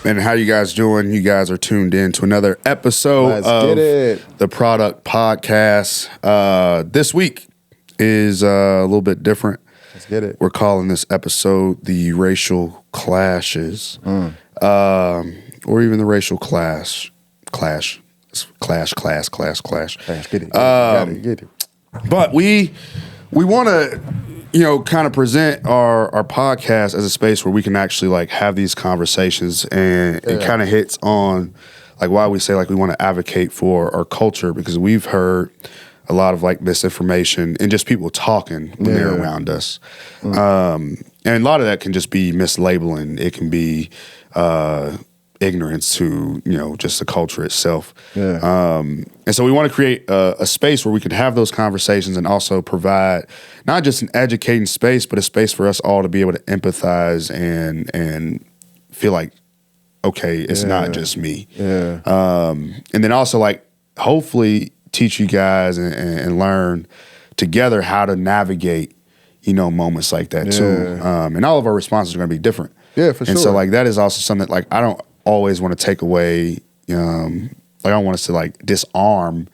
And how you guys doing? You guys are tuned in to another episode of the Product Podcast. This week is a little bit different. Let's get it. We're calling this episode the Racial Clashes, or even the Racial Clash. Clash. Get it. Get it. But we want to, kind of present our podcast as a space where we can actually like have these conversations and it kind of hits on like why we say like we want to advocate for our culture, because we've heard a lot of like misinformation and just people talking when they're around us. And a lot of that can just be mislabeling. It can be ignorance to, just the culture itself. And so we want to create a space where we can have those conversations and also provide not just an educating space, but a space for us all to be able to empathize and feel like, okay, it's not just me. And then also like hopefully teach you guys and learn together how to navigate, moments like that too. And all of our responses are going to be different. Yeah, for sure. And so like that is also something that like I don't always want to take away, I don't want us to like disarm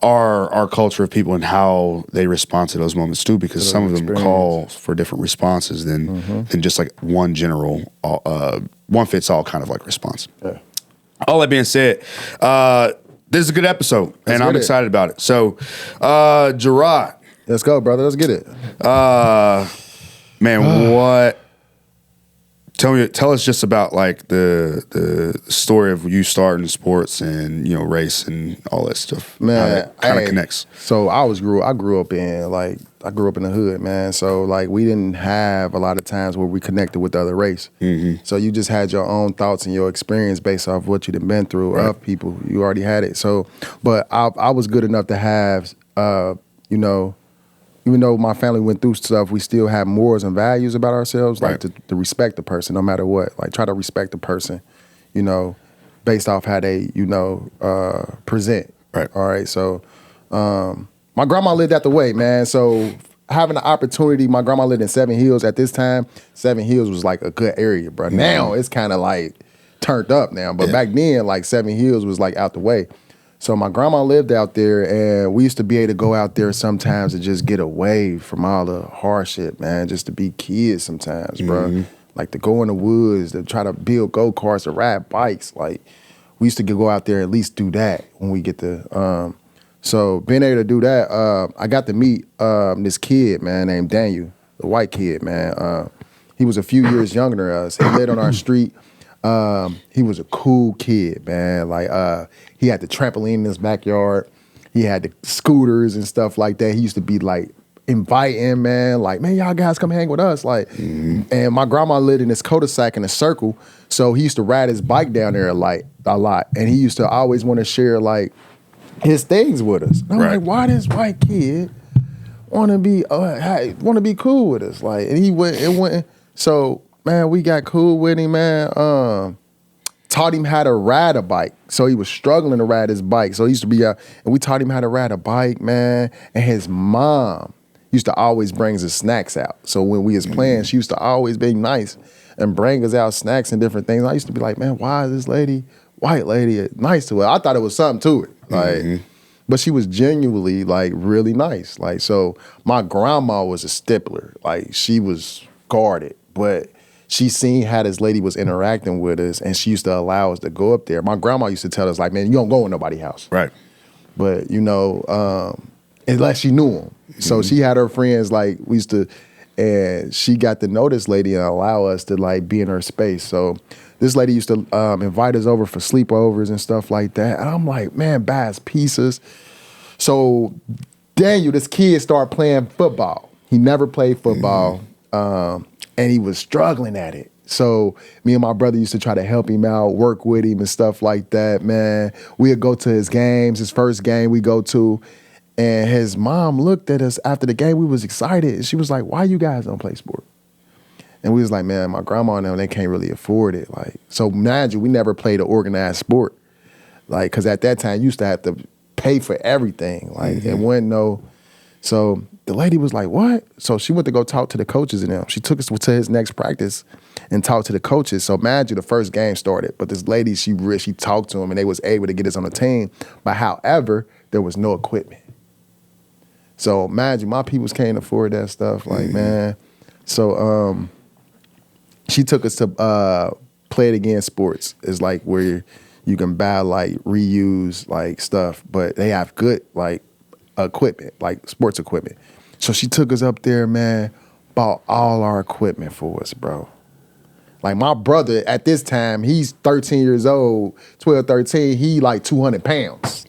our culture of people and how they respond to those moments too, because some of them call for different responses than just like one general, one fits all kind of like response. All that being said, this is a good episode and I'm excited about it. So, Jarod. Let's go, brother. Let's get it. What? Tell us just about like the story of you starting sports and race and all that stuff. Man, how that kind of connects. So I grew up in the hood, man. So like we didn't have a lot of times where we connected with the other race. So you just had your own thoughts and your experience based off what you'd been through of people. You already had it. So, but I was good enough to have, even though my family went through stuff, we still have morals and values about ourselves, like to respect the person no matter what. Like try to respect the person, based off how they, present. Right. All right. So my grandma lived out the way, man. So having the opportunity, my grandma lived in Seven Hills at this time. Seven Hills was like a good area, bro. Now it's kind of like turned up now. But back then, like Seven Hills was like out the way. So my grandma lived out there, and we used to be able to go out there sometimes and just get away from all the hardship, man, just to be kids sometimes, bro. Like to go in the woods, to try to build go-karts, to ride bikes. Like we used to go out there and at least do that when we get to, so being able to do that, I got to meet this kid, man, named Daniel, the white kid, man. He was a few years younger than us. He lived on our street. He was a cool kid, man. Like he had the trampoline in his backyard. He had the scooters and stuff like that. He used to be like inviting, man, like, man, y'all guys come hang with us. Like, and my grandma lived in this cul-de-sac in a circle. So he used to ride his bike down there a lot. And he used to always want to share like his things with us. And I'm like, why this white kid wanna be cool with us? Like, and he went. So man, we got cool with him, man. Taught him how to ride a bike. So he was struggling to ride his bike. So he used to be out, and we taught him how to ride a bike, man. And his mom used to always bring us snacks out. So when we was playing, she used to always be nice and bring us out snacks and different things. I used to be like, man, why is this white lady, nice to her? I thought it was something to it. Like, but she was genuinely like really nice. Like, so my grandma was a stippler. Like she was guarded, but she seen how this lady was interacting with us, and she used to allow us to go up there. My grandma used to tell us, like, man, you don't go in nobody's house. Right. But, unless she knew them. So she had her friends, like, we used to, and she got to know this lady and allow us to, like, be in her space. So this lady used to invite us over for sleepovers and stuff like that. And I'm like, man, buy us pizzas. So Daniel, this kid, started playing football. He never played football. And he was struggling at it. So me and my brother used to try to help him out, work with him and stuff like that, man. We'd go to his games, his first game we go to, and his mom looked at us after the game. We was excited. And she was like, why you guys don't play sport? And we was like, man, my grandma and them, they can't really afford it. Like, so mind you, we never played an organized sport. Like, because at that time, you used to have to pay for everything. Like, it wasn't no, so the lady was like, what? So she went to go talk to the coaches and them. She took us to his next practice and talked to the coaches. So imagine the first game started, but this lady, she talked to him and they was able to get us on the team. But however, there was no equipment. So imagine my peoples can't afford that stuff. Like, man. So she took us to Play It Again Sports. It's like where you can buy like reuse like stuff, but they have good like equipment, like sports equipment. So she took us up there, man, bought all our equipment for us, bro. Like my brother at this time, he's 13 years old, 12, 13, he like 200 pounds.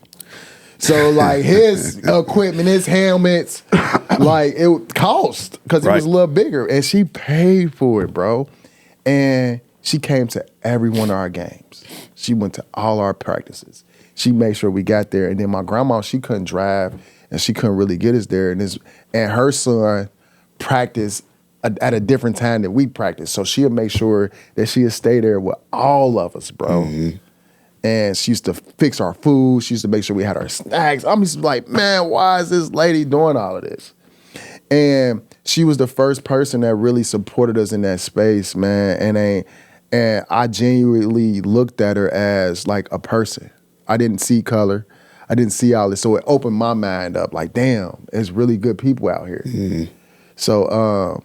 So like his equipment, his helmets, like it cost because it was a little bigger. And she paid for it, bro. And she came to every one of our games. She went to all our practices. She made sure we got there. And then my grandma, she couldn't drive and she couldn't really get us there. And her son practiced at a different time than we practiced. So she'll make sure that she'll stay there with all of us, bro. Mm-hmm. And she used to fix our food. She used to make sure we had our snacks. I'm just like, man, why is this lady doing all of this? And she was the first person that really supported us in that space, man. And I genuinely looked at her as like a person. I didn't see color. I didn't see all this. So it opened my mind up like, damn, there's really good people out here. Mm-hmm. So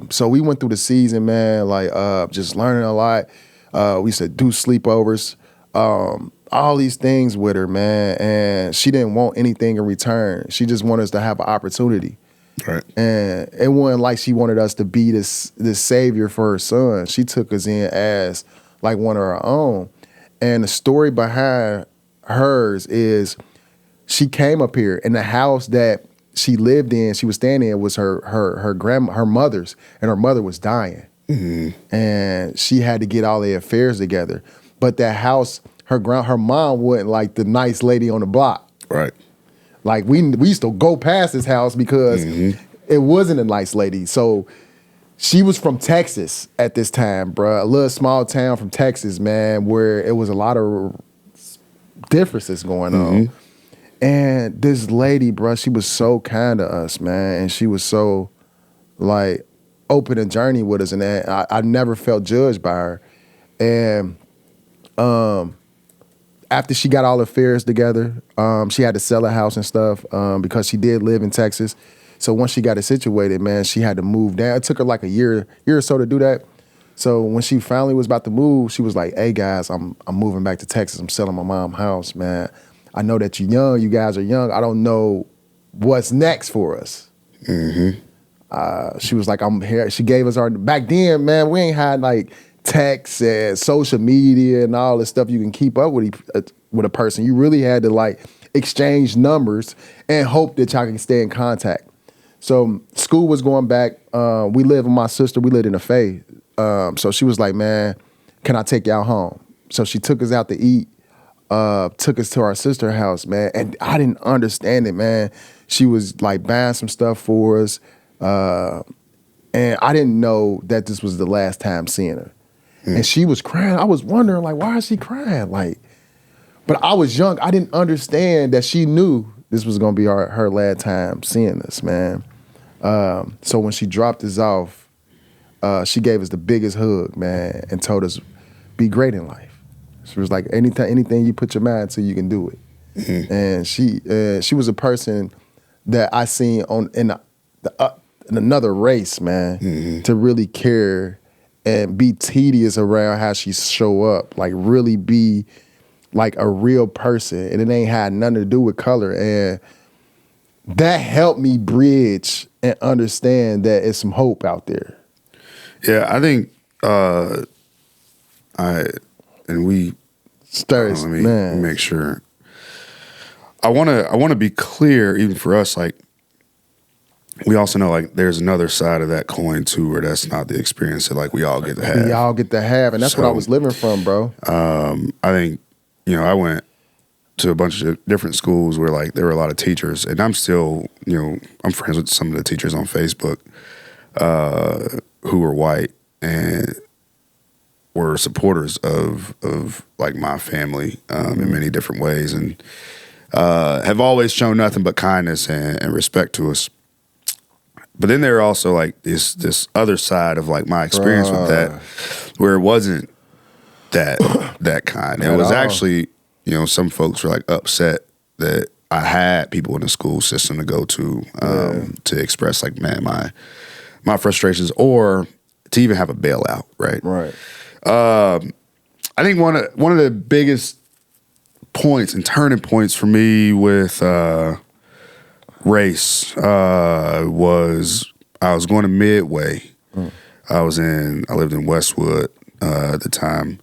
so we went through the season, man, like just learning a lot. We used to do sleepovers, all these things with her, man. And she didn't want anything in return. She just wanted us to have an opportunity. Right. And it wasn't like she wanted us to be this savior for her son. She took us in as like one of her own. And the story behind hers is she came up here and the house that she lived in, she was staying in, was her mother's, and her mother was dying. Mm-hmm. And she had to get all their affairs together. But that house, her mom wasn't like the nice lady on the block. Right. Like we used to go past this house because it wasn't a nice lady. So she was from Texas at this time, bro. A little small town from Texas, man, where it was a lot of differences going on. And this lady, bro, she was so kind to us, man. And she was so like open a journey with us, and I never felt judged by her. And after she got all her affairs together, she had to sell a house and stuff because she did live in Texas. So once she got it situated, man, she had to move down. It took her like a year or so to do that. So when she finally was about to move, she was like, "Hey guys, I'm moving back to Texas. I'm selling my mom's house, man. I know that you're young. You guys are young. I don't know what's next for us." Mm-hmm. She was like, "I'm here." She gave us back then, man, we ain't had like text and social media and all this stuff you can keep up with a person. You really had to like exchange numbers and hope that y'all can stay in contact. So school was going back. We lived with my sister. We lived in a faith. So she was like, "Man, can I take y'all home?" So she took us out to eat, took us to our sister's house, man. And I didn't understand it, man. She was like buying some stuff for us. And I didn't know that this was the last time seeing her. And she was crying. I was wondering, like, why is she crying? Like, but I was young. I didn't understand that she knew this was going to be her last time seeing us, man. So when she dropped us off, she gave us the biggest hug, man, and told us, be great in life. She was like, anything you put your mind to, you can do it. Mm-hmm. And she was a person that I seen in another race, man, to really care and be tedious around how she show up, like really be like a real person, and it ain't had nothing to do with color. And that helped me bridge and understand that it's some hope out there. Yeah, I think let me make sure. I want to be clear, even for us, like, we also know, like, there's another side of that coin too, where that's not the experience that like we all get to have. We all get to have, and that's what I was living from, bro. I think, I went to a bunch of different schools where like there were a lot of teachers, and I'm still, I'm friends with some of the teachers on Facebook who were white and were supporters of like my family in many different ways, and have always shown nothing but kindness and respect to us. But then there are also like this other side of like my experience with that, where it wasn't that kind. It was actually, some folks were like upset that I had people in the school system to go to express like, man, my frustrations, or to even have a bailout, right? Right. I think one of the biggest points and turning points for me with race was I was going to Midway. I lived in Westwood at the time,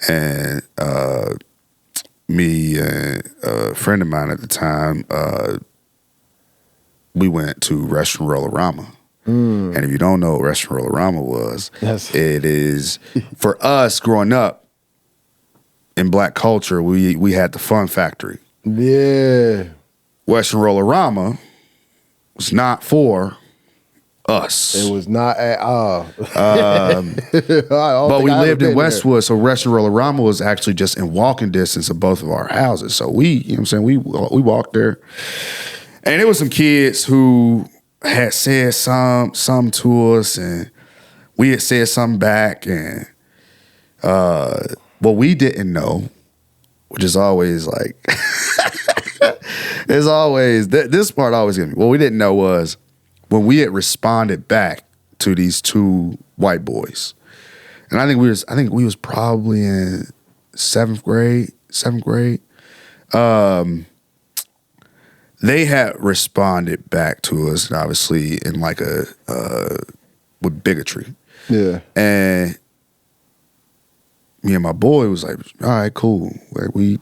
and me and a friend of mine at the time, we went to Restaurant Roll-A-Rama. And if you don't know what Restaurant Roll-A-Rama was, it is, for us growing up in black culture, we had the Fun Factory. Yeah. Western Roll-A-Rama was not for us. It was not at all. But we lived in Westwood, so Western Roll-A-Rama was actually just in walking distance of both of our houses. So we walked there. And it was some kids who had said some to us, and we had said something back, and what we didn't know, which is always like, it's always, this part always gets me. What we didn't know was when we had responded back to these two white boys, and I think we was probably in seventh grade. They had responded back to us, obviously in like with bigotry. Yeah. And me and my boy was like, all right, cool. Like we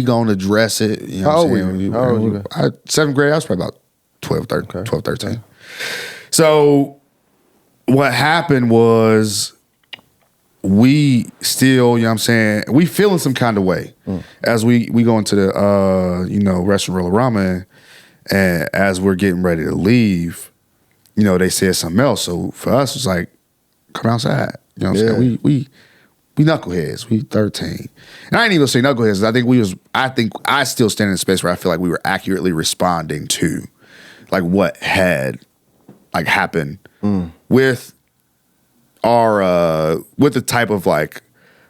gonna address it. You know How what old I'm saying? were you? Seventh grade, I was probably about 12, 13. So what happened was we still, you know what I'm saying, we feeling some kind of way as we go into the, Restaurant Roll-A-Rama, and as we're getting ready to leave, they said something else. So for us, it's like, come outside. You know what I'm saying? We knuckleheads. We 13. And I ain't even say knuckleheads. I think I still stand in a space where I feel like we were accurately responding to like what had like happened with our with the type of like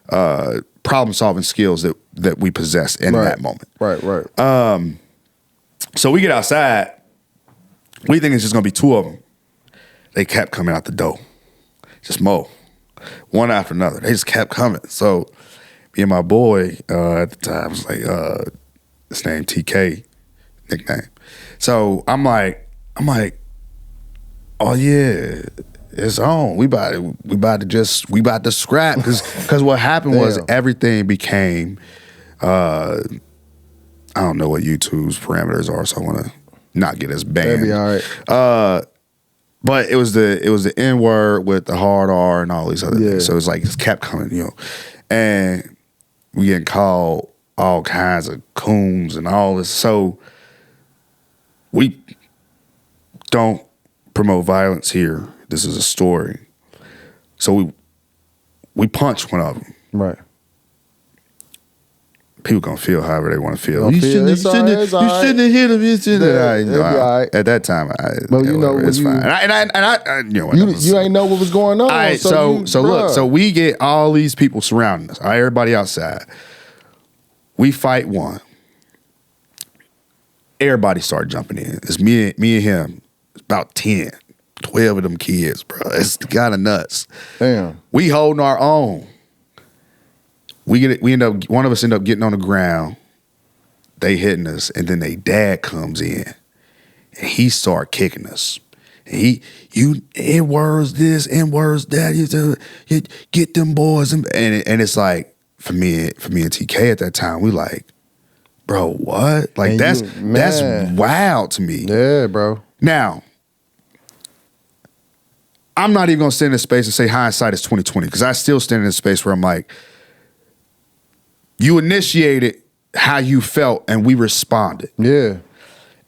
problem solving skills that we possess in that moment. Right. So we get outside. We think it's just gonna be two of them. They kept coming out the door. Just one after another. They just kept coming. So me and my boy at the time was like, his name TK, nickname. So I'm like, oh yeah, it's on. We about to scrap because what happened was everything became I don't know what YouTube's parameters are, so I want to not get us banned. That'd be all right. But it was the N word with the hard R and all these other things. So it's like it kept coming, and we getting called all kinds of coons and all this. So we don't promote violence here. This is a story. So we punched one of them. Right. People gonna feel however they want to feel. You shouldn't have hit him. You shouldn't. At that time, it's fine. You ain't know what was going on. All right, so we get all these people surrounding us. All right, everybody outside. We fight one. Everybody start jumping in. It's me and him. It's about 10, 12 of them kids, bro. It's kind of nuts. Damn. We holding our own. One of us end up getting on the ground. They hitting us, and then their dad comes in, and he start kicking us. And you N-words this, N-words that. You get them boys, and it's like for me and TK at that time, we like, bro, what? Like that's wild to me. Yeah, bro. Now, I'm not even gonna stand in a space and say hindsight is 2020 because I still stand in a space where I'm like, you initiated how you felt and we responded. Yeah.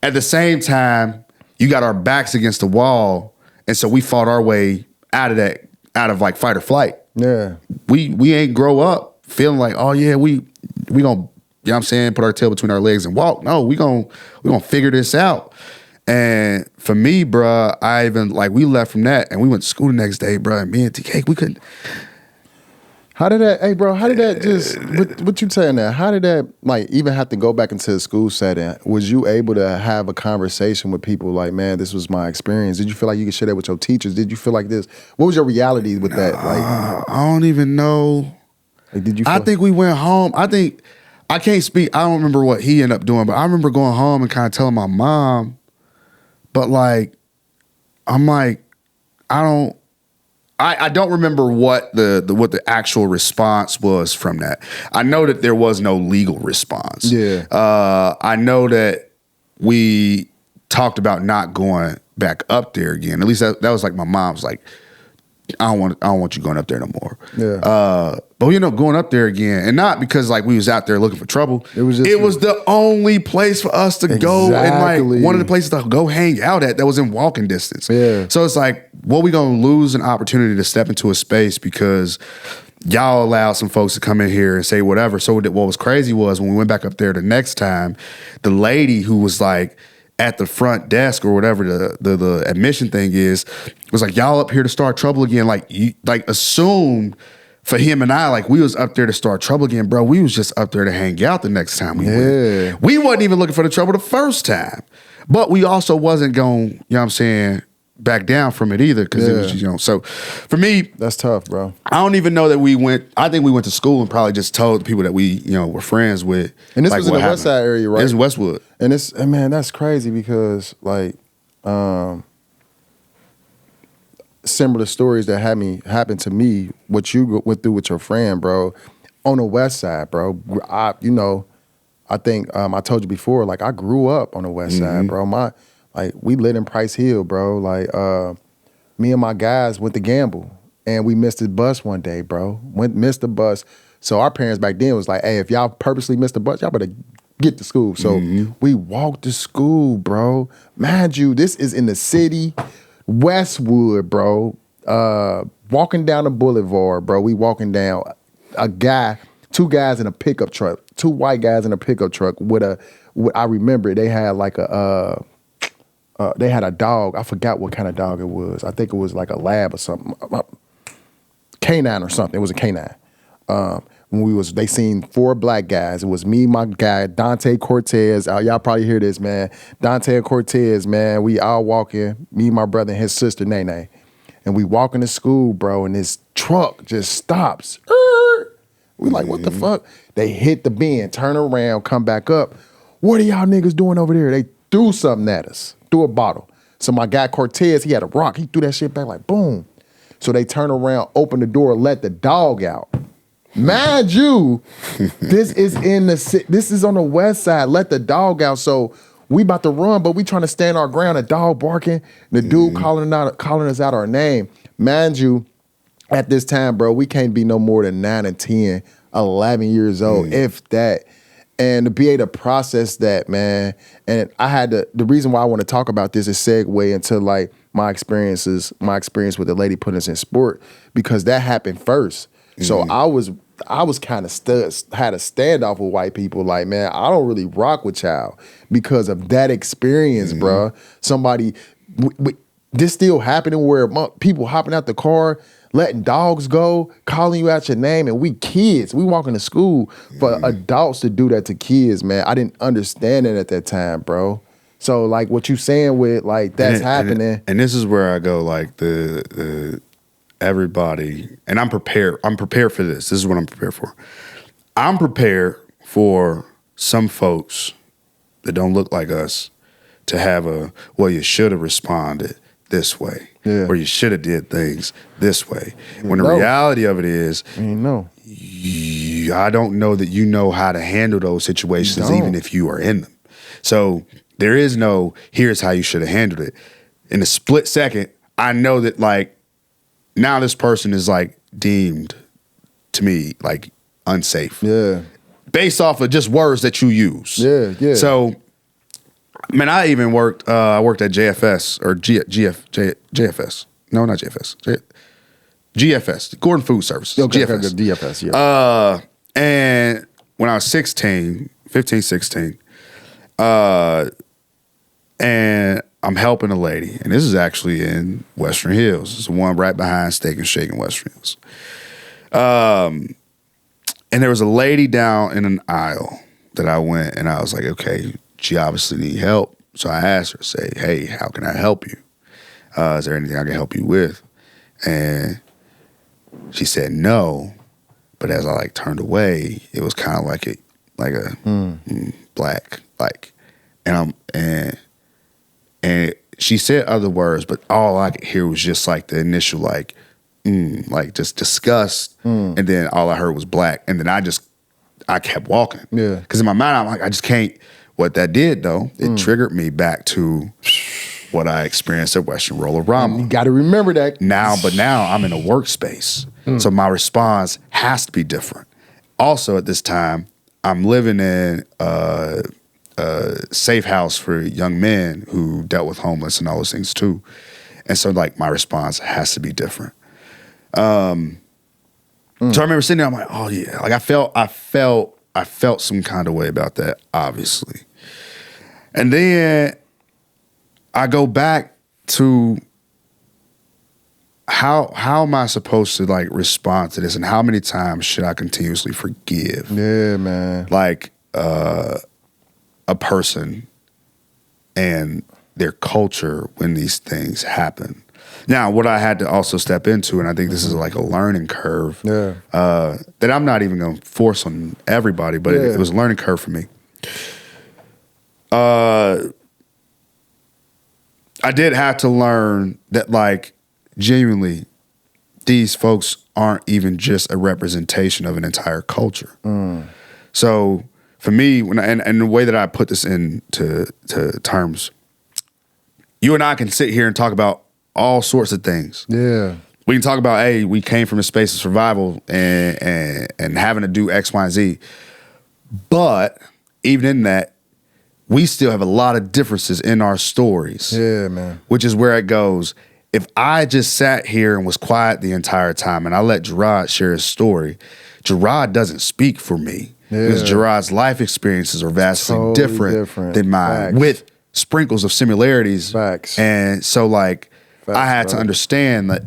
At the same time, you got our backs against the wall, and so we fought our way out of like fight or flight. Yeah. We ain't grow up feeling like, oh yeah, we gonna know what I'm saying, put our tail between our legs and walk. No, we gonna figure this out. And for me, bruh, I even, like, we left from that and we went to school the next day, bruh, and me and TK, we couldn't. How did that just, what you saying there? How did that, like, even have to go back into the school setting? Was you able to have a conversation with people like, man, this was my experience? Did you feel like you could share that with your teachers? Did you feel like this? What was your reality with that? Like, I don't even know. Like, did you I think we went home. I can't speak. I don't remember what he ended up doing, but I remember going home and kind of telling my mom, but like, I'm like, I don't remember what the actual response was from that. I know that there was no legal response. Yeah. I know that we talked about not going back up there again. At least that was like my mom's like, I don't want you going up there no more. Yeah. But going up there again, and not because like we was out there looking for trouble. It was just the only place for us to go, and like one of the places to go hang out at that was in walking distance. Yeah. So it's like, well, we gonna lose an opportunity to step into a space because y'all allowed some folks to come in here and say whatever. So what was crazy was when we went back up there the next time, the lady who was like at the front desk or whatever the admission thing is, was like, y'all up here to start trouble again. Like, you like assumed for him and I, like we was up there to start trouble again, bro. We was just up there to hang out the next time we went. We wasn't even looking for the trouble the first time. But we also wasn't going, you know what I'm saying, back down from it either. Cause it was just, so for me, that's tough, bro. I don't even know that I think we went to school and probably just told the people that we, were friends with. And this like, was in the West Side area, right? This is Westwood. And man, that's crazy because like, similar stories that happened to me, what you went through with your friend, bro, on the West Side, bro. I think I told you before, like I grew up on the West Side, bro. We lived in Price Hill, bro. Like me and my guys went to gamble and we missed the bus one day, bro. Missed the bus. So our parents back then was like, hey, if y'all purposely missed the bus, y'all better get to school. So we walked to school, bro. Mind you, this is in the city, Westwood, bro. Walking down the boulevard, bro. We walking down, two guys in a pickup truck, two white guys in a pickup truck I remember they had like they had a dog. I forgot what kind of dog it was. I think it was like a lab or something. Canine or something. It was a canine. They seen 4 black guys. It was me, my guy, Dante Cortez. Y'all probably hear this, man. Dante and Cortez, man. We all walking, me, my brother, and his sister, Nene. And we walking to school, bro, and this truck just stops. We like, what the fuck? They hit the bend, turn around, come back up. What are y'all niggas doing over there? They threw something at us, threw a bottle. So my guy Cortez, he had a rock. He threw that shit back like, boom. So they turn around, open the door, let the dog out. Mind you, this is on the West Side. Let the dog out. So we about to run, but we trying to stand our ground. A dog barking. The dude calling us out our name. Mind you, at this time, bro, we can't be no more than 9 and 10, 11 years old, if that. And to be able to process that, man. And the reason why I want to talk about this is segue into like my experience with the lady putting us in sport, because that happened first. So I was kind of had a standoff with white people. Like, man, I don't really rock with y'all because of that experience, bro. This still happening where people hopping out the car, letting dogs go, calling you out your name, and we kids, we walking to school. For adults to do that to kids, man, I didn't understand it at that time, bro. So like what you saying with like that's happening. And this is where I go, like the everybody, and I'm prepared for this. This is what I'm prepared for. I'm prepared for some folks that don't look like us to have you should have responded this way. Yeah. Or you should have did things this way. When the reality of it is, I don't know that you know how to handle those situations, even if you are in them. So there is no, here's how you should have handled it. In a split second, I know that like, now this person is like deemed to me like unsafe. Yeah. Based off of just words that you use. Yeah, yeah. So, man, I even worked at JFS or JFS. No, not JFS. GFS, Gordon Food Services. Okay, GFS. GFS, yeah. And when I was 16, 15, 16. And I'm helping a lady. And this is actually in Western Hills. It's the one right behind Steak and Shake in Western Hills. And there was a lady down in an aisle that I went, and I was like, okay, she obviously need help. So I asked her, say, hey, how can I help you? Is there anything I can help you with? And she said no. But as I like turned away, it was kind of like a black, like, and she said other words, but all I could hear was just like the initial like just disgust, and then all I heard was black, and then I kept walking. Yeah, because in my mind I'm like, I just can't. What that did though, it triggered me back to what I experienced at Western Roller-Rama. You got to remember that now. But now I'm in a workspace, so my response has to be different. Also, at this time, I'm living in a safe house for young men who dealt with homeless and all those things too, and so like my response has to be different. So I remember sitting there, I'm like, oh yeah, like I felt some kind of way about that, obviously. And then I go back to how am I supposed to like respond to this, and how many times should I continuously forgive? Yeah, man. Like a person and their culture when these things happen. Now, what I had to also step into, and I think this is like a learning curve, that I'm not even going to force on everybody, but it was a learning curve for me. I did have to learn that, like, genuinely, these folks aren't even just a representation of an entire culture. So for me, and the way that I put this into terms, you and I can sit here and talk about all sorts of things. Yeah. We can talk about, hey, we came from a space of survival and having to do X, Y, and Z. But even in that, we still have a lot of differences in our stories. Yeah, man. Which is where it goes. If I just sat here and was quiet the entire time and I let Jarod share his story, Jarod doesn't speak for me. Because Jarod's life experiences are vastly totally different than mine. Facts. With sprinkles of similarities. Facts. And so like, I had to understand that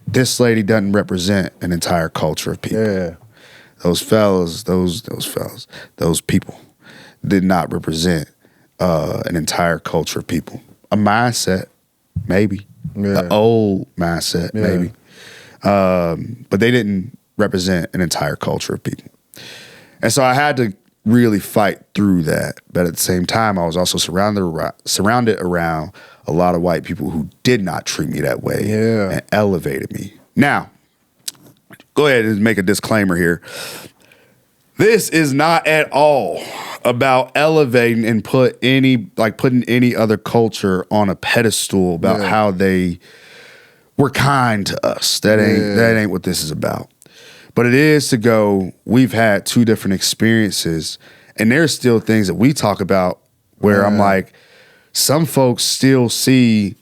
this lady doesn't represent an entire culture of people. Yeah. Those fellas, those people did not represent an entire culture of people. A mindset, maybe. Yeah. An old mindset, maybe. But they didn't represent an entire culture of people. And so I had to really fight through that. But at the same time, I was also surrounded around a lot of white people who did not treat me that way and elevated me. Now, go ahead and make a disclaimer here. This is not at all about elevating and putting any other culture on a pedestal about how they were kind to us. That ain't what this is about. But it is to go, we've had two different experiences, and there's still things that we talk about where I'm like, some folks still see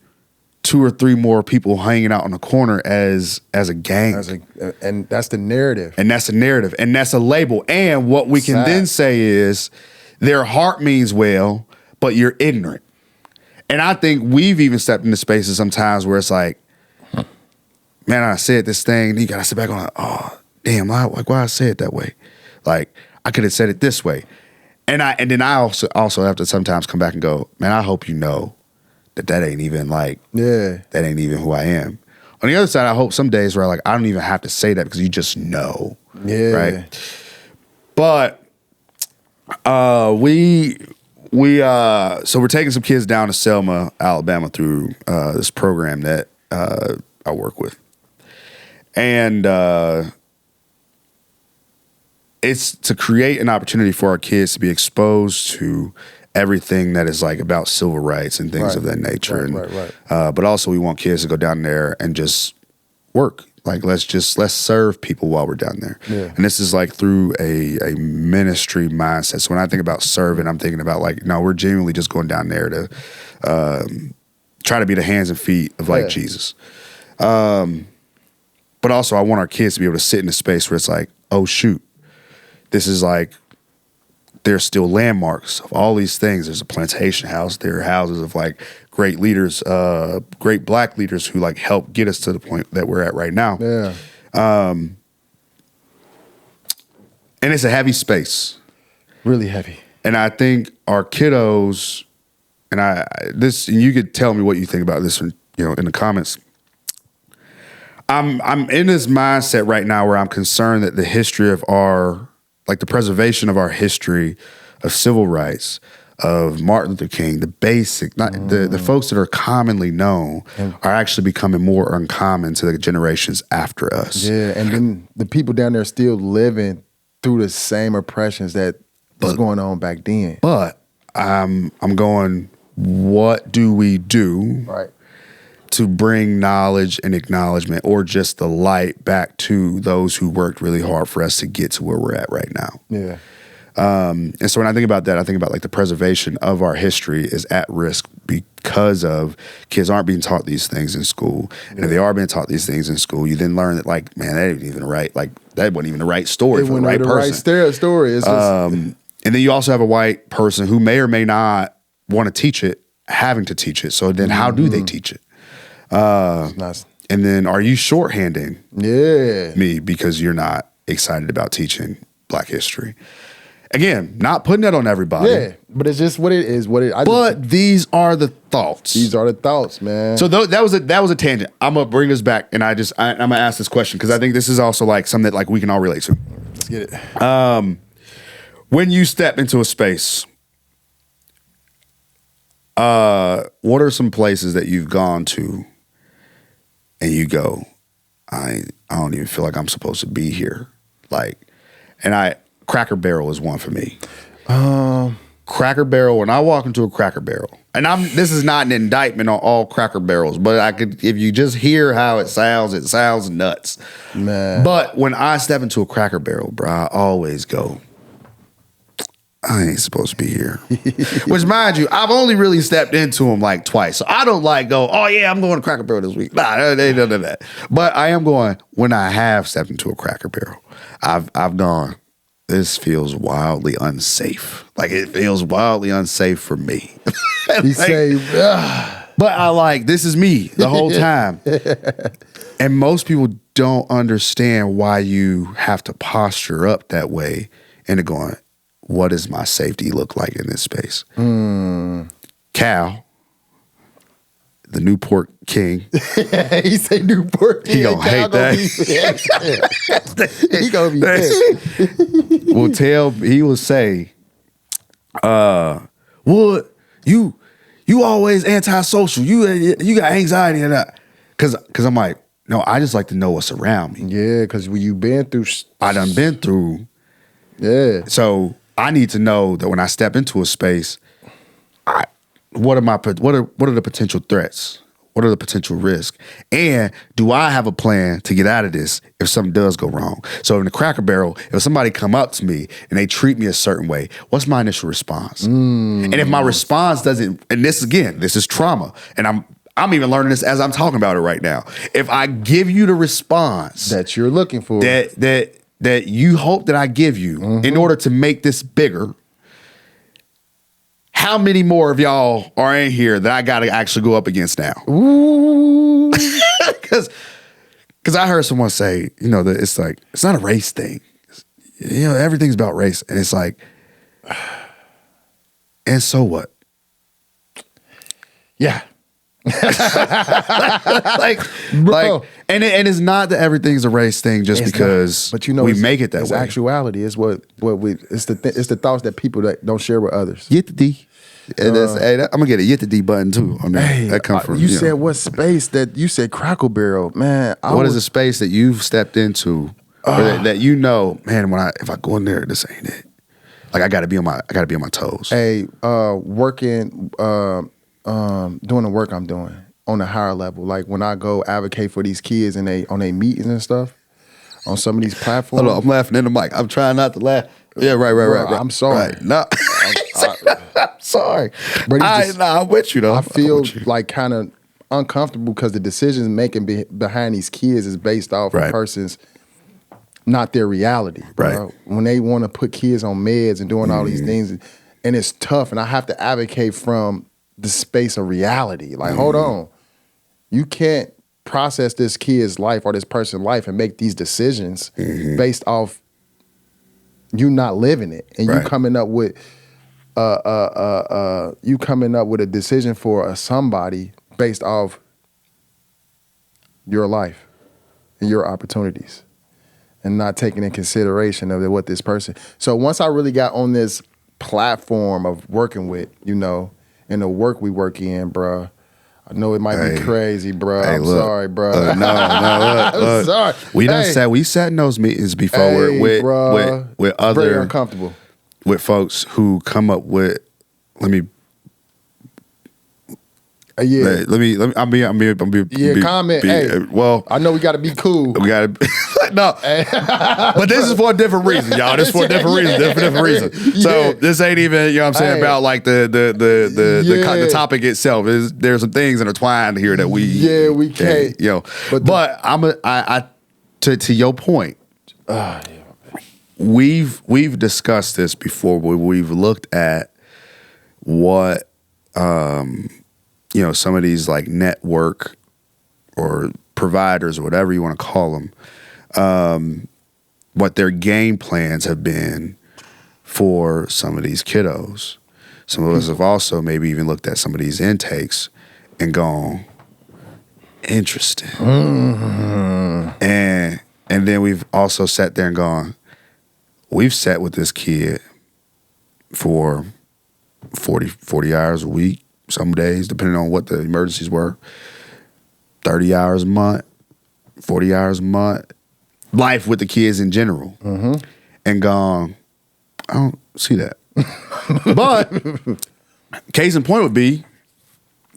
2 or 3 more people hanging out on the corner as a gang. And that's the narrative. And that's a narrative. And that's a label. And what we can then say is their heart means well, but you're ignorant. And I think we've even stepped into spaces sometimes where it's like, man, I said this thing, and you gotta sit back on, oh, damn, why I say it that way? Like, I could have said it this way. And then I also have to sometimes come back and go, man, I hope you know that ain't even like, that ain't even who I am. On the other side, I hope some days where I don't even have to say that because you just know, right? But so we're taking some kids down to Selma, Alabama through this program that I work with, and it's to create an opportunity for our kids to be exposed to everything that is like about civil rights and things of that nature. But also we want kids to go down there and just work. Like, let's serve people while we're down there. Yeah. And this is like through a ministry mindset. So when I think about serving, I'm thinking about like, no, we're genuinely just going down there to try to be the hands and feet of like Jesus. But also I want our kids to be able to sit in a space where it's like, oh shoot, this is there's still landmarks of all these things. There's a plantation house. There are houses of like great leaders, great black leaders who like helped get us to the point that we're at right now. Yeah. And it's a heavy space. Really heavy. And I think our kiddos, and you could tell me what you think about this, in the comments. I'm in this mindset right now where I'm concerned that the history of the preservation of our history of civil rights, of Martin Luther King, the folks that are commonly known are actually becoming more uncommon to the generations after us. Yeah, and then the people down there still living through the same oppressions that was going on back then. But I'm going, what do we do to bring knowledge and acknowledgement or just the light back to those who worked really hard for us to get to where we're at right now? Yeah. And so when I think about that, I think about like the preservation of our history is at risk because of kids aren't being taught these things in school. And if they are being taught these things in school, you then learn that like, man, that wasn't even the right story for the right person. Right story. It's just, and then you also have a white person who may or may not want to teach it, having to teach it. So then how do they teach it? nice. And then are you shorthanding me because you're not excited about teaching Black history? Again, not putting that on everybody. Yeah, but it's just what it is. These are the thoughts. These are the thoughts, man. So that was a tangent. I'm gonna bring this back, and I'm gonna ask this question because I think this is also like something that like we can all relate to. Let's get it. When you step into a space, what are some places that you've gone to, and you go, I don't even feel like I'm supposed to be here, Cracker Barrel is one for me. Cracker Barrel, when I walk into a Cracker Barrel, and this is not an indictment on all Cracker Barrels, but if you just hear how it sounds nuts. Man. But when I step into a Cracker Barrel, bro, I always go, I ain't supposed to be here. Which, mind you, I've only really stepped into them like twice. So I don't go, oh yeah, I'm going to Cracker Barrel this week. Nah, they don't do that. But I am going, when I have stepped into a Cracker Barrel, I've gone, this feels wildly unsafe. Like, it feels wildly unsafe for me. But this is me the whole time. And most people don't understand why you have to posture up that way and going, what does my safety look like in this space? Cal, the Newport King. He say Newport King. He gonna hate that. He gonna be pissed. He will say, "What you always antisocial? You got anxiety and that?" Because I'm like, no, I just like to know what's around me. Yeah, because when you been through, I done been through. Yeah. So I need to know that when I step into a space, what are the potential threats? What are the potential risks? And do I have a plan to get out of this if something does go wrong? So in the Cracker Barrel, if somebody come up to me and they treat me a certain way, what's my initial response? And if my response doesn't, and this is trauma, and I'm even learning this as I'm talking about it right now. If I give you the response that you're looking for, that you hope that I give you in order to make this bigger, how many more of y'all are in here that I got to actually go up against now? Ooh. Because I heard someone say, that it's like, it's not a race thing. Everything's about race. And it's like, and so what? Yeah. Bro. And it's not that everything's a race thing just because we make it that way. Actuality is what we it's the thoughts that people that don't share with others. Get the D. I'm gonna get a get the D button too. I mean, that comes from you said what space that you said Cracker Barrel, man. What is a space that you've stepped into or that man, if I go in there, this ain't it. Like I gotta be on my toes. Hey, working doing the work I'm doing on a higher level. Like when I go advocate for these kids and on their meetings and stuff on some of these platforms. Hold on, I'm laughing in the mic. I'm trying not to laugh. Yeah, right. I'm sorry. Right. No. I'm sorry. But I'm with you though. I feel like kind of uncomfortable because the decisions making behind these kids is based off a person's not their reality, bro. Right. When they want to put kids on meds and doing all these things, and it's tough, and I have to advocate from the space of reality. Like, hold on. You can't process this kid's life or this person's life and make these decisions based off you not living it. And you coming up with a decision for somebody based off your life and your opportunities and not taking in consideration of what this person. So once I really got on this platform of working with, and the work we work in, bruh, I know it might be crazy, bro. I'm sorry, bro. Look, I'm sorry. We sat in those meetings before with other very uncomfortable with folks who come up with. Let me. Comment. Well, I know we got to be cool. We got to. No, but this is for a different reason, y'all. This is for a different reason. So this ain't even, what I'm saying, about like the topic itself. There's some things intertwined here that we can't. But to your point, we've discussed this before. We've looked at what some of these like network or providers or whatever you want to call them. What their game plans have been for some of these kiddos. Some of us have also maybe even looked at some of these intakes and gone, interesting. And then we've also sat there and gone, we've sat with this kid for 40 hours a week, some days, depending on what the emergencies were, 30 hours a month, 40 hours a month, life with the kids in general, and gone, I don't see that. But case in point would be,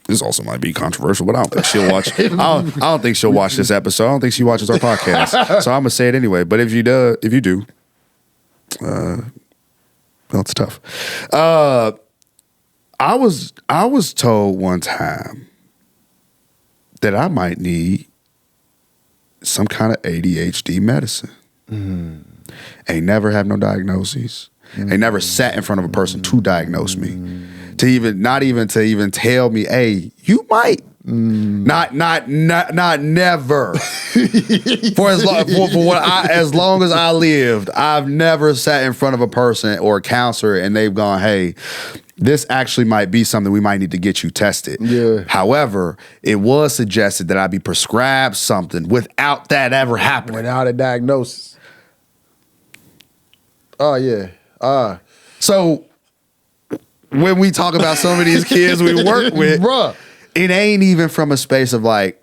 this also might be controversial, but I don't think she'll watch. I don't think she'll watch this episode. I don't think she watches our podcast, so I'm gonna say it anyway. But if you do, well, it's tough. I was told one time that I might need some kind of ADHD medicine. Ain't never have no diagnoses. Ain't never sat in front of a person to diagnose me. Not even to tell me, hey, you might. Not never. As long as I lived, I've never sat in front of a person or a counselor and they've gone, hey, this actually might be something we might need to get you tested. Yeah. However, it was suggested that I be prescribed something without that ever happening. Without a diagnosis. Oh, yeah. So when we talk about some of these kids we work with, bruh, it ain't even from a space of like,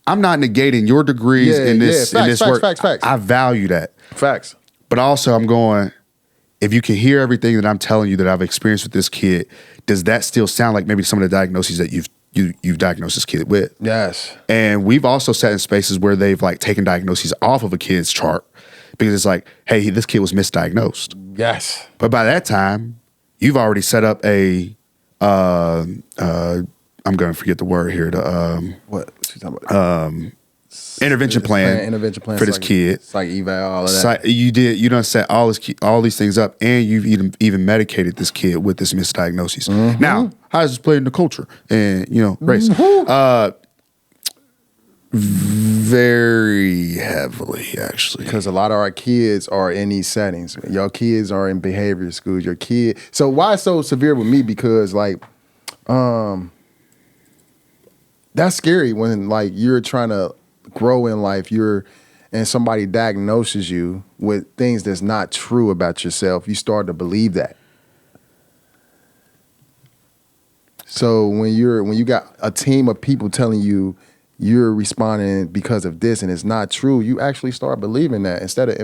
I'm not negating your degrees in this work. Facts. I value that. Facts. But also I'm going, if you can hear everything that I'm telling you that I've experienced with this kid, does that still sound like maybe some of the diagnoses that you've diagnosed this kid with? Yes. And we've also sat in spaces where they've like taken diagnoses off of a kid's chart because it's like, hey, this kid was misdiagnosed. Yes. But by that time, you've already set up a I'm going to forget the word here. What you talking about? Intervention plan for this kid. Psych eval, all of that. You done set all these things up, and you've even medicated this kid with this misdiagnosis. Now, how does this play in the culture and race? Very heavily, actually, because a lot of our kids are in these settings. Your kids are in behavior schools. Your kid. So why it's so severe with me? Because like, that's scary when like you're trying to grow in life, and somebody diagnoses you with things that's not true about yourself. You start to believe that. So when you got a team of people telling you you're responding because of this and it's not true, you actually start believing that instead of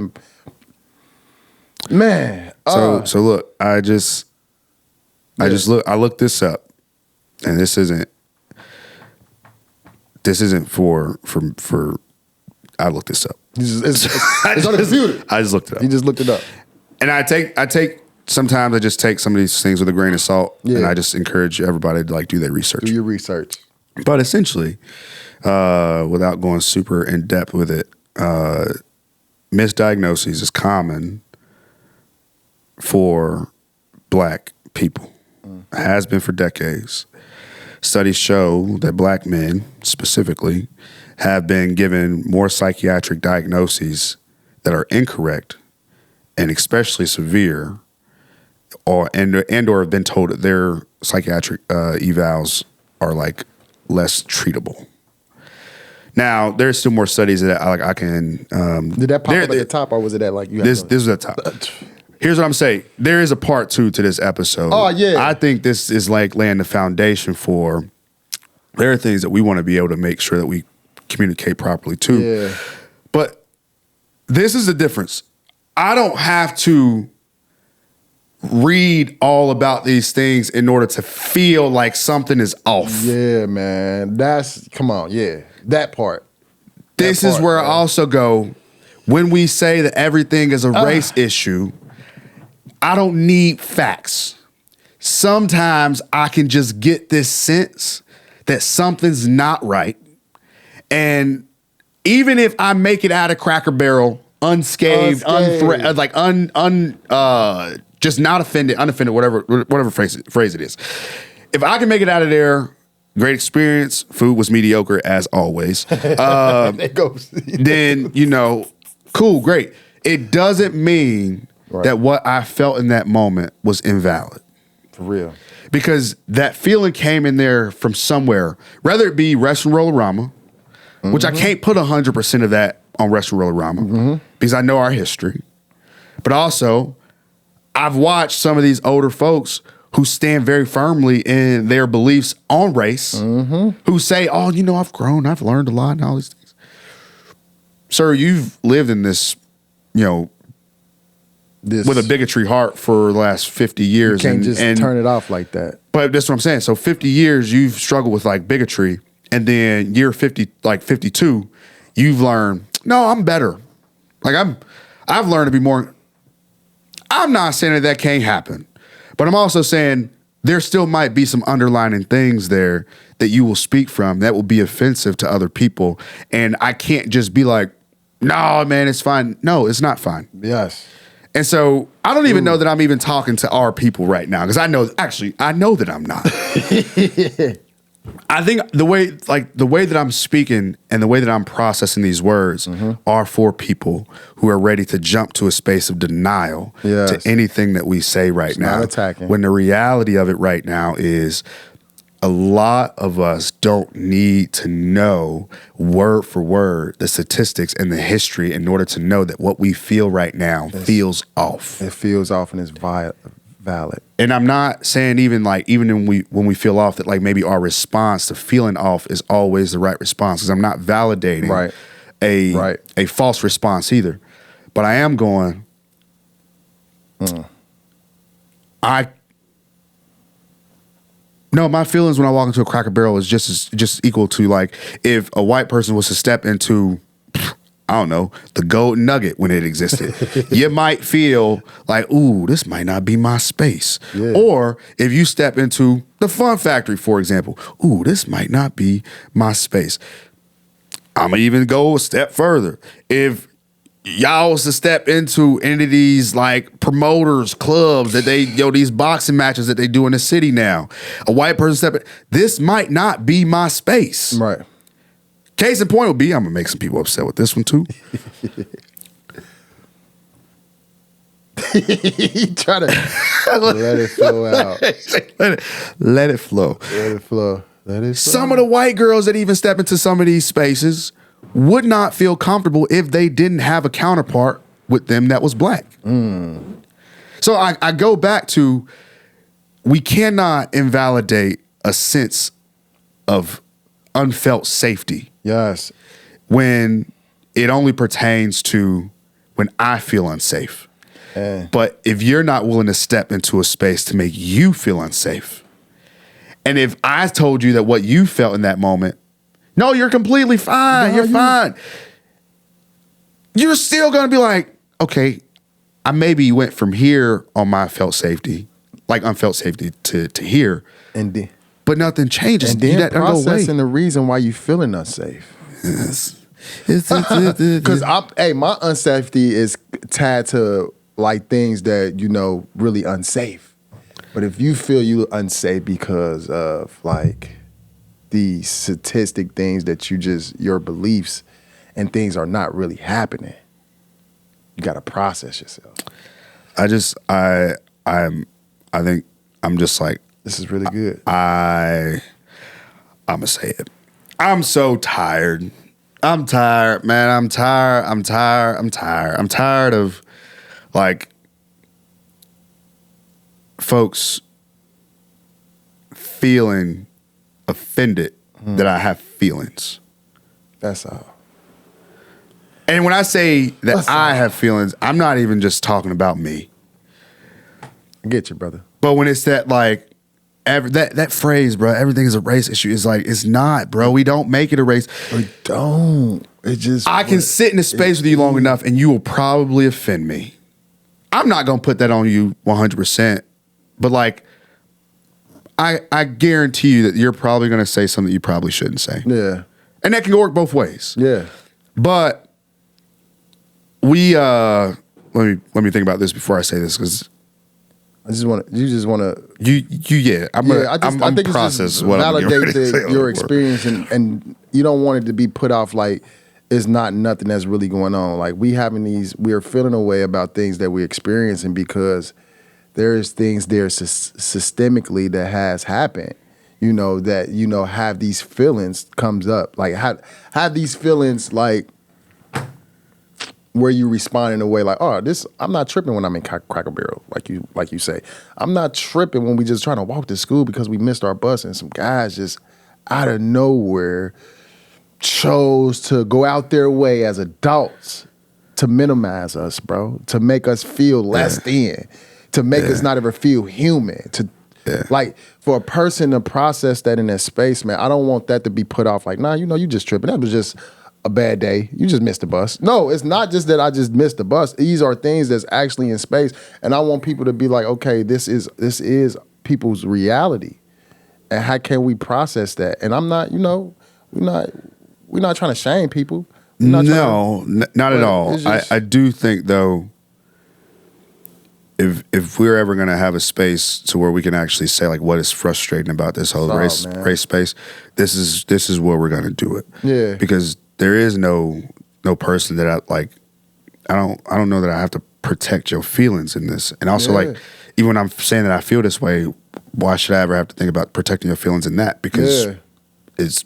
So look, I looked this up, and this isn't for I looked this up. It's on the computer. I just looked it up. You just looked it up. And sometimes I just take some of these things with a grain of salt, and I just encourage everybody to like do their research. Do your research. But essentially, without going super in depth with it, misdiagnoses is common for black people. It has been for decades. Studies show that black men, specifically, have been given more psychiatric diagnoses that are incorrect and especially severe, or have been told that their psychiatric evals are like less treatable. Now, there's still more studies that I can. Did that pop up at the top, or was it at like you? This is at the top. Here's what I'm saying. There is a part 2 to this episode. Oh, yeah. I think this is like laying the foundation for. There are things that we want to be able to make sure that we communicate properly too. Yeah. But this is the difference. I don't have to read all about these things in order to feel like something is off. Yeah, man. Come on, yeah. That part. This is where I also go, when we say that everything is a race issue, I don't need facts. Sometimes I can just get this sense that something's not right. And even if I make it out of Cracker Barrel unscathed, just not offended, unoffended, whatever phrase it is. If I can make it out of there, great experience. Food was mediocre as always. It goes. Then, cool, great. It doesn't mean that what I felt in that moment was invalid. For real. Because that feeling came in there from somewhere, whether it be Restaurant Roll-A-Rama, which I can't put 100% of that on Restaurant Roll-A-Rama because I know our history. But also, I've watched some of these older folks who stand very firmly in their beliefs on race, who say, oh, I've grown, I've learned a lot and all these things. Sir, you've lived in this, with a bigotry heart for the last 50 years. You can't just turn it off like that. But that's what I'm saying. So 50 years, you've struggled with like bigotry. And then year 50, like 52, you've learned, no, I'm better. Like I've learned to be more. I'm not saying that can't happen, but I'm also saying there still might be some underlying things there that you will speak from that will be offensive to other people. And I can't just be like, no, man, it's fine. No, it's not fine. Yes. And so I don't even know that I'm even talking to our people right now because I know that I'm not. I think the way that I'm speaking and the way that I'm processing these words are for people who are ready to jump to a space of denial to anything that we say right now. Not attacking. When the reality of it right now is a lot of us don't need to know word for word the statistics and the history in order to know that what we feel right now feels off. It feels off and it's valid. And I'm not saying even when we feel off that like maybe our response to feeling off is always the right response, because I'm not validating a false response either. But I am going, my feelings when I walk into a Cracker Barrel is just equal to like if a white person was to step into, I don't know, the Golden Nugget when it existed. You might feel like, ooh, this might not be my space. Yeah. Or if you step into the Fun Factory, for example, ooh, this might not be my space. I'm going to even go a step further. If y'all was to step into any of these like promoters clubs that they, these boxing matches that they do in the city now, a white person step in, this might not be my space. Right. Case in point would be, I'm going to make some people upset with this one too. Try to let it flow out. Let it flow. Let it flow. Let it flow. Some of the white girls that even step into some of these spaces would not feel comfortable if they didn't have a counterpart with them that was black. So I go back to, we cannot invalidate a sense of unfelt safety. Yes. When it only pertains to when I feel unsafe. But if you're not willing to step into a space to make you feel unsafe, and if I told you that what you felt in that moment, no, you're completely fine. No, you're fine. You're still going to be like, okay, I maybe went from here on my felt safety, like unfelt safety to here. But nothing changes. And then processing the reason why you feeling unsafe. Yes. Because my unsafety is tied to like things that really unsafe. But if you feel you unsafe because of like the statistic things that your beliefs and things are not really happening, you got to process yourself. I think I'm just like, this is really good. I'm gonna say it. I'm so tired. I'm tired, man. I'm tired of like folks feeling offended that I have feelings. That's all. And when I say that I have feelings, I'm not even just talking about me. I get you, brother. But when it's that like that phrase, bro, everything is a race issue. It's like, it's not, bro. We don't make it a race. We don't. It just I can sit in a space with you long enough and you will probably offend me. I'm not gonna put that on you 100%. But like, I guarantee you that you're probably gonna say something you probably shouldn't say. Yeah. And that can work both ways. Yeah. But we let me think about this before I say this, because I just want to. You just want to. Yeah. I'm think process it's just what validate I'm your experience, and you don't want it to be put off like it's not nothing that's really going on. Like we are feeling a way about things that we're experiencing because there's things there systemically that has happened. That have these feelings comes up, like have these feelings like where you respond in a way like, oh, this, I'm not tripping when I'm in Cracker Barrel, like you say. I'm not tripping when we just trying to walk to school because we missed our bus and some guys just out of nowhere chose to go out their way as adults to minimize us, bro, to make us feel less than, to make us not ever feel human, like for a person to process that in that space, man, I don't want that to be put off like, nah, you just tripping. That was just a bad day. You just missed the bus. No, it's not just that I just missed the bus. These are things that's actually in space. And I want people to be like, okay, this is people's reality. And how can we process that? And I'm not, we're not trying to shame people. Not at all. I do think though, if we're ever gonna have a space to where we can actually say like what is frustrating about this whole race space, this is where we're gonna do it. Yeah. Because there is no person that I don't know that I have to protect your feelings in this. And also like, even when I'm saying that I feel this way, why should I ever have to think about protecting your feelings in that? Because it's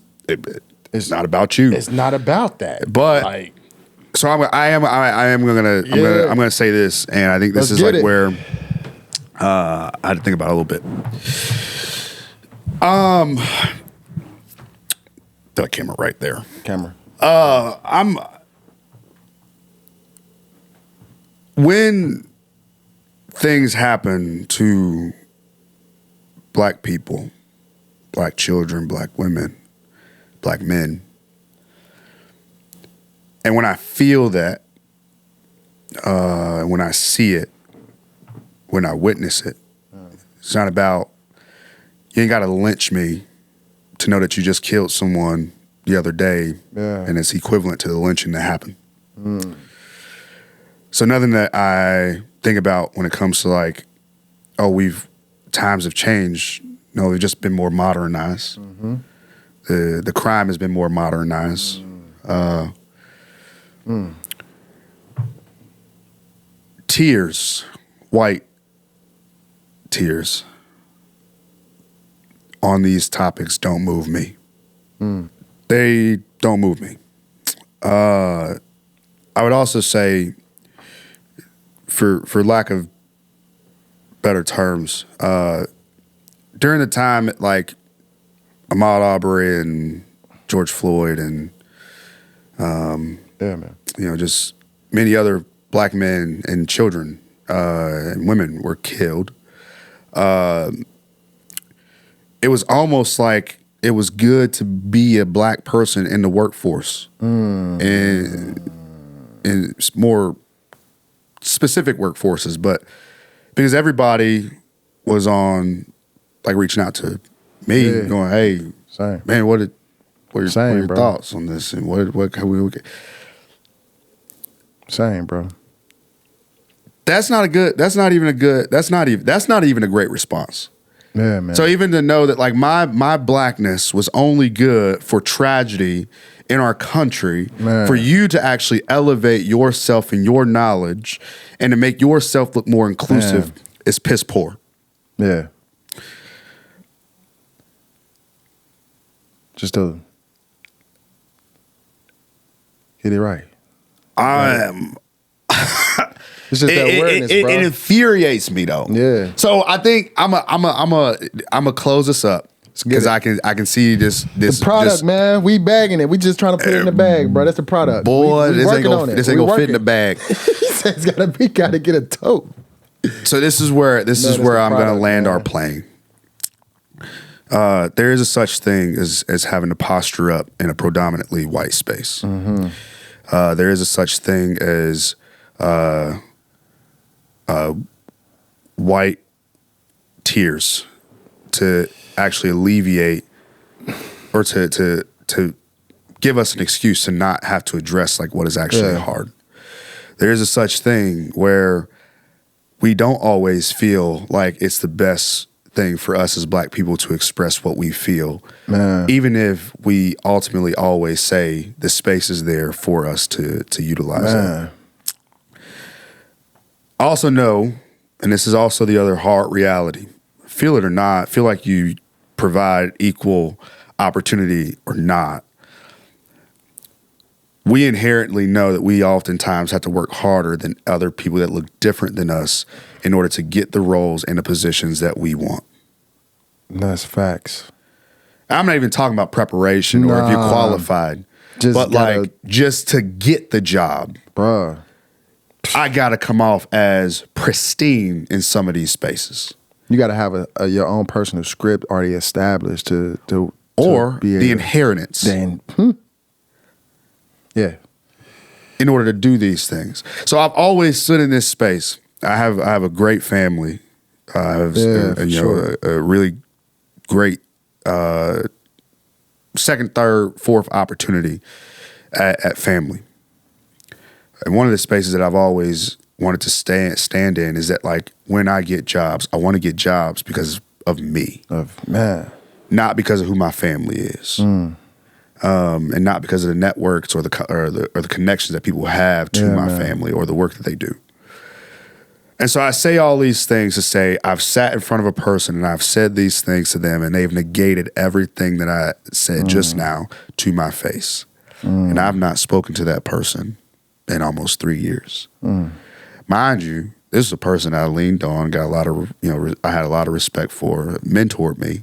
not about you. It's not about that. But like, so I'm gonna say this, and I think this is like where I had to think about it a little bit. The camera right there. When things happen to black people, black children, black women, black men, and when I feel that, when I see it, when I witness it, it's not about, you ain't got to lynch me to know that you just killed someone the other day, and it's equivalent to the lynching that happened. So nothing that I think about when it comes to like, oh, times have changed. No, they've just been more modernized. The crime has been more modernized. Tears, white tears on these topics don't move me. They don't move me. I would also say, for lack of better terms, during the time like Ahmaud Arbery and George Floyd and just many other black men and children and women were killed, it was almost like it was good to be a black person in the workforce, and more specific workforces, but because everybody was on, like, reaching out to me, going, "Hey, same. Man, what what are your thoughts on this? And what can we? Same, bro. That's not even a great response. Yeah, man. So even to know that like my blackness was only good for tragedy in our country, man. For you to actually elevate yourself and your knowledge and to make yourself look more inclusive, man, is piss poor. Yeah. Just to get it right. It's just that awareness, bro. It infuriates me though. Yeah. So I think I'm a close this up because I can see this the product, just, man. We bagging it. We just trying to put it in the bag, bro. That's the product. Boy, this ain't gonna fit in the bag. He says gotta get a tote. So this is where I'm gonna land our plane. There is a such thing as having to posture up in a predominantly white space. Mm-hmm. There is a such thing as white tears to actually alleviate or to give us an excuse to not have to address like what is actually hard. There is a such thing where we don't always feel like it's the best thing for us as black people to express what we feel, man. Even if we ultimately always say the space is there for us to utilize it. I also know, and this is also the other hard reality, feel it or not, feel like you provide equal opportunity or not, we inherently know that we oftentimes have to work harder than other people that look different than us in order to get the roles and the positions that we want. That's facts. I'm not even talking about preparation or if you're qualified, just to get the job. Bruh. I got to come off as pristine in some of these spaces. You got to have your own personal script already established or be the inheritance. Yeah. In order to do these things. So I've always stood in this space. I have a great family. I have a really great second, third, fourth opportunity at family. And one of the spaces that I've always wanted to stand in is that like when I get jobs, I want to get jobs because of me. Not because of who my family is. And not because of the networks or the connections that people have to my family or the work that they do. And so I say all these things to say I've sat in front of a person and I've said these things to them and they've negated everything that I said just now to my face. And I've not spoken to that person in almost 3 years. Mind you, this is a person I leaned on, got a lot of, I had a lot of respect for, mentored me.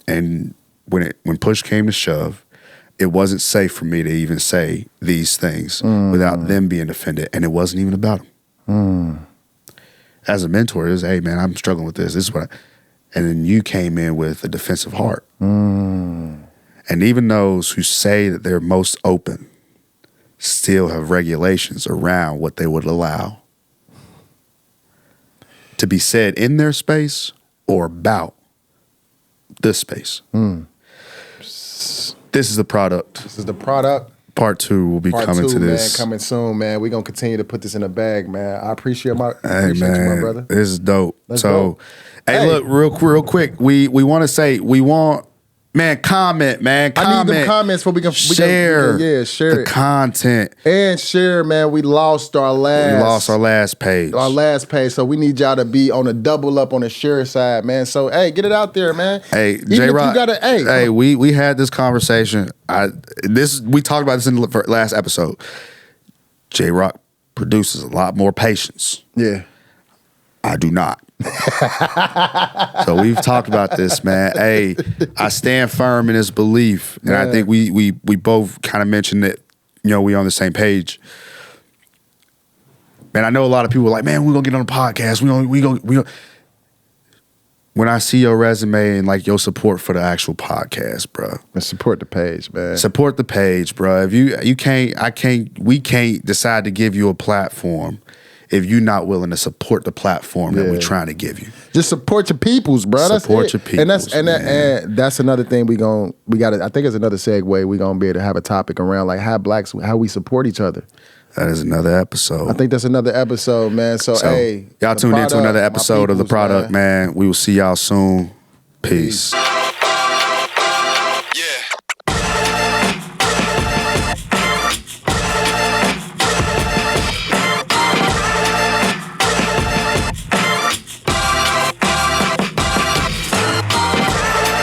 And when push came to shove, it wasn't safe for me to even say these things without them being offended. And it wasn't even about them. As a mentor, it was, hey man, I'm struggling with this. This is what and then you came in with a defensive heart. And even those who say that they're most open still have regulations around what they would allow to be said in their space or about this space. This is the product. This is the product. Part 2 will be coming to this. Man, coming soon, man. We're going to continue to put this in a bag, man. I appreciate you, my brother. This is dope. Hey, look, real quick. We want to say, comment, man. I need them comments so we can share the content. And share, man. We lost our last page. Our last page. So we need y'all to be on a double up on the share side, man. So hey, get it out there, man. Hey, Jarod, we had this conversation. We talked about this in the last episode. Jarod produces a lot more patience. Yeah. I do not. So we've talked about this, man. Hey, I stand firm in this belief, and I think we both kind of mentioned that, we on the same page. Man, I know a lot of people are like, man, we're gonna get on the podcast. We gonna. When I see your resume and like your support for the actual podcast, bro, and support the page, man. Support the page, bro. If we can't decide to give you a platform if you're not willing to support the platform that we're trying to give you. Just support your peoples, bro. Support your peoples, and that's another thing we got. I think it's another segue. We gonna be able to have a topic around like how we support each other. That is another episode. I think that's another episode, man. So hey, y'all tuned into another episode of The Product, man. We will see y'all soon. Peace.